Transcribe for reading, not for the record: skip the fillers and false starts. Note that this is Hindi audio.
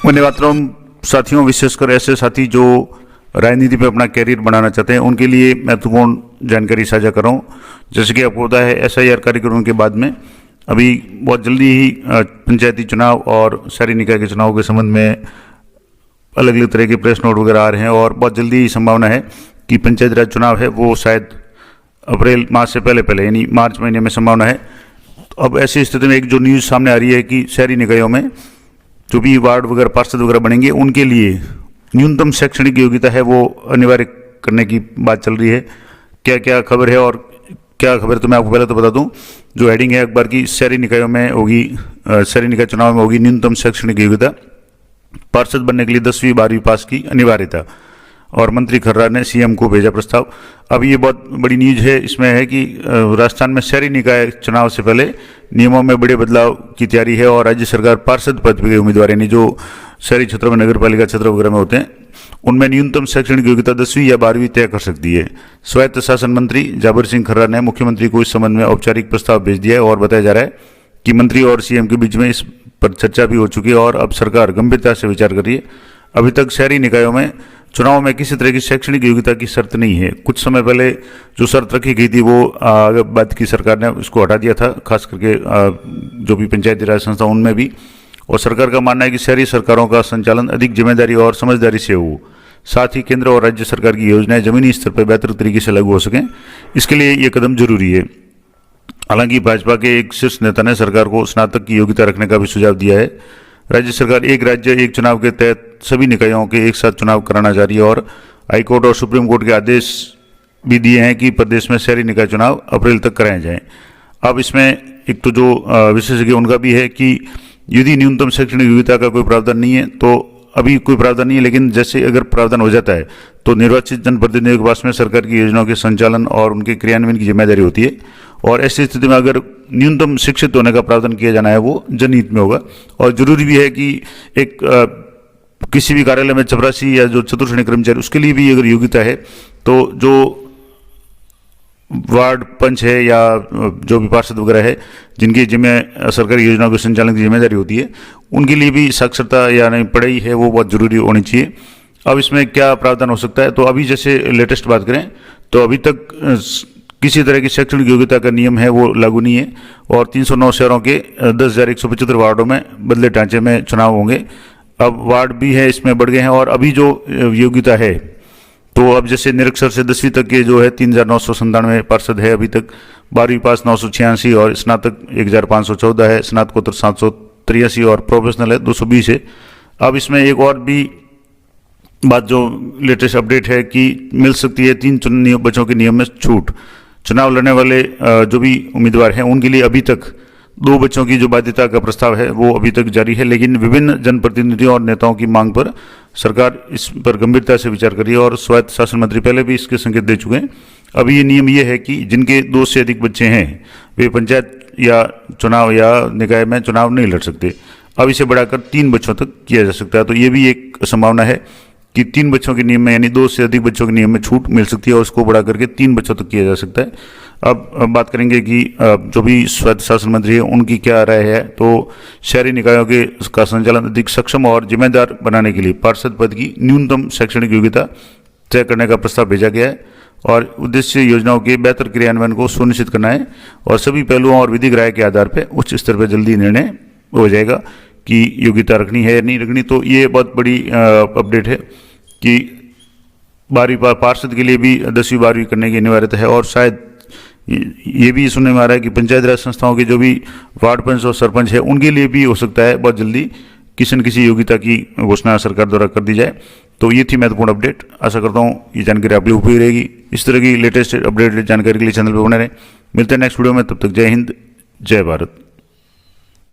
वंदे मातरम साथियों, विशेषकर ऐसे साथी जो राजनीति में अपना कैरियर बनाना चाहते हैं उनके लिए महत्वपूर्ण जानकारी साझा कर रहा हूँ। जैसे कि आपको पता है, SIR कार्यक्रम के बाद में अभी बहुत जल्दी ही पंचायती चुनाव और शहरी निकाय के चुनाव के संबंध में अलग अलग तरह के प्रेस नोट वगैरह आ रहे हैं और बहुत जल्दी ही संभावना है कि पंचायत राज चुनाव है वो शायद अप्रैल माह से पहले यानी मार्च महीने में संभावना है। तो अब ऐसी स्थिति में एक जो न्यूज़ सामने आ रही है कि शहरी निकायों में जो भी वार्ड वगैरह पार्षद वगैरह बनेंगे उनके लिए न्यूनतम शैक्षणिक योग्यता है वो अनिवार्य करने की बात चल रही है। क्या क्या खबर है और क्या खबर तो मैं आपको पहले तो बता दूं। जो हेडिंग है अखबार की, शहरी निकायों में होगी, शहरी निकाय चुनाव में होगी न्यूनतम शैक्षणिक योग्यता, पार्षद बनने के लिए 10वीं 12वीं पास की अनिवार्यता, और मंत्री खर्रा ने CM को भेजा प्रस्ताव। अब ये बहुत बड़ी न्यूज है, इसमें है कि राजस्थान में शहरी निकाय चुनाव से पहले नियमों में बड़े बदलाव की तैयारी है और राज्य सरकार पार्षद पद के उम्मीदवार यानी जो शहरी क्षेत्रों में नगर पालिका क्षेत्र वगैरह में होते हैं उनमें न्यूनतम शैक्षणिक योग्यता 10वीं या 12वीं तय कर सकती है। स्वायत्त शासन मंत्री जाबर सिंह खर्रा ने मुख्यमंत्री को इस संबंध में औपचारिक प्रस्ताव भेज दिया है और बताया जा रहा है कि मंत्री और CM के बीच में इस पर चर्चा भी हो चुकी है और अब सरकार गंभीरता से विचार कर रही है। अभी तक शहरी निकायों में चुनाव में किसी तरह की शैक्षणिक योग्यता की शर्त नहीं है। कुछ समय पहले जो शर्त रखी गई थी वो बाद की सरकार ने उसको हटा दिया था, खास करके जो भी पंचायती राज संस्था उनमें भी। और सरकार का मानना है कि शहरी सरकारों का संचालन अधिक जिम्मेदारी और समझदारी से हो, साथ ही केंद्र और राज्य सरकार की योजनाएं जमीनी स्तर पर बेहतर तरीके से लागू हो सकें, इसके लिए ये कदम जरूरी है। हालांकि भाजपा के एक शीर्ष नेता ने सरकार को स्नातक की योग्यता रखने का भी सुझाव दिया है। राज्य सरकार एक राज्य एक चुनाव के तहत सभी निकायों के एक साथ चुनाव कराना जा रही है और हाईकोर्ट और सुप्रीम कोर्ट के आदेश भी दिए हैं कि प्रदेश में शहरी निकाय चुनाव अप्रैल तक कराए जाएं। अब इसमें एक तो जो विशेषज्ञ उनका भी है कि यदि न्यूनतम शैक्षणिक योग्यता का कोई प्रावधान नहीं है तो अभी कोई प्रावधान नहीं है, लेकिन जैसे अगर प्रावधान हो जाता है तो निर्वाचित जनप्रतिनिधियों के पास में सरकार की योजनाओं के संचालन और उनके क्रियान्वयन की जिम्मेदारी होती है। और ऐसी स्थिति में अगर न्यूनतम शिक्षित होने का प्रावधान किया जाना है वो जनहित में होगा। और जरूरी भी है कि एक किसी भी कार्यालय में चपरासी या जो चतुर्श्रेणी कर्मचारी उसके लिए भी अगर योग्यता है तो जो वार्ड पंच है या जो भी पार्षद वगैरह है जिनकी जिम्मे सरकारी योजनाओं के संचालन की जिम्मेदारी होती है उनके लिए भी साक्षरता या नहीं पढ़ाई है वो बहुत जरूरी होनी चाहिए। अब इसमें क्या प्रावधान हो सकता है, तो अभी जैसे लेटेस्ट बात करें तो अभी तक किसी तरह की शैक्षणिक योग्यता का नियम है वो लागू नहीं है और 309 शहरों के 10,175 वार्डों में बदले ढांचे में चुनाव होंगे। अब वार्ड भी है इसमें बढ़ गए हैं और अभी जो योग्यता है तो अब जैसे निरक्षर से 10वीं तक के जो है 3,997 पार्षद है अभी तक, 12वीं पास 986 और स्नातक 1,514 है, स्नातकोत्तर 783 और प्रोफेशनल है 220 है। अब इसमें एक और भी बात जो लेटेस्ट अपडेट है कि मिल सकती है 3 बच्चों के नियम में छूट। चुनाव लड़ने वाले जो भी उम्मीदवार हैं उनके लिए अभी तक 2 बच्चों की जो बाध्यता का प्रस्ताव है वो अभी तक जारी है, लेकिन विभिन्न जनप्रतिनिधियों और नेताओं की मांग पर सरकार इस पर गंभीरता से विचार कर रही है और स्वायत्त शासन मंत्री पहले भी इसके संकेत दे चुके हैं। अभी ये नियम ये है कि जिनके 2 से अधिक बच्चे हैं वे पंचायत या चुनाव या निकाय में चुनाव नहीं लड़ सकते। अब इसे बढ़ाकर 3 बच्चों तक किया जा सकता है। तो ये भी एक संभावना है कि 3 बच्चों के नियम में यानी 2 से अधिक बच्चों के नियम में छूट मिल सकती है और उसको बढ़ा करके 3 बच्चों तक किया जा सकता है। अब बात करेंगे कि जो भी स्वायत्त शासन मंत्री है उनकी क्या राय है। तो शहरी निकायों के का संचालन अधिक सक्षम और जिम्मेदार बनाने के लिए पार्षद पद की न्यूनतम शैक्षणिक योग्यता तय करने का प्रस्ताव भेजा गया है और उद्देश्य योजनाओं के बेहतर क्रियान्वयन को सुनिश्चित करना है और सभी पहलुओं और विधिक राय के आधार पर उच्च स्तर पर जल्दी निर्णय हो जाएगा कि योग्यता रखनी है या नहीं रखनी। तो ये बहुत बड़ी अपडेट है कि 12वीं पार्षद के लिए भी 10वीं 12वीं करने की अनिवार्यता है और शायद ये भी सुनने में आ रहा है कि पंचायत राज संस्थाओं के जो भी वार्ड पंच और सरपंच है उनके लिए भी हो सकता है बहुत जल्दी किसी न किसी योग्यता की घोषणा सरकार द्वारा कर दी जाए। तो ये थी महत्वपूर्ण अपडेट। आशा करता हूँ ये जानकारी आप लोगों को उपयोगी रहेगी। इस तरह की लेटेस्ट अपडेट जानकारी के लिए चैनल पर बने रहें। मिलते हैं नेक्स्ट वीडियो में, तब तक जय हिंद जय भारत।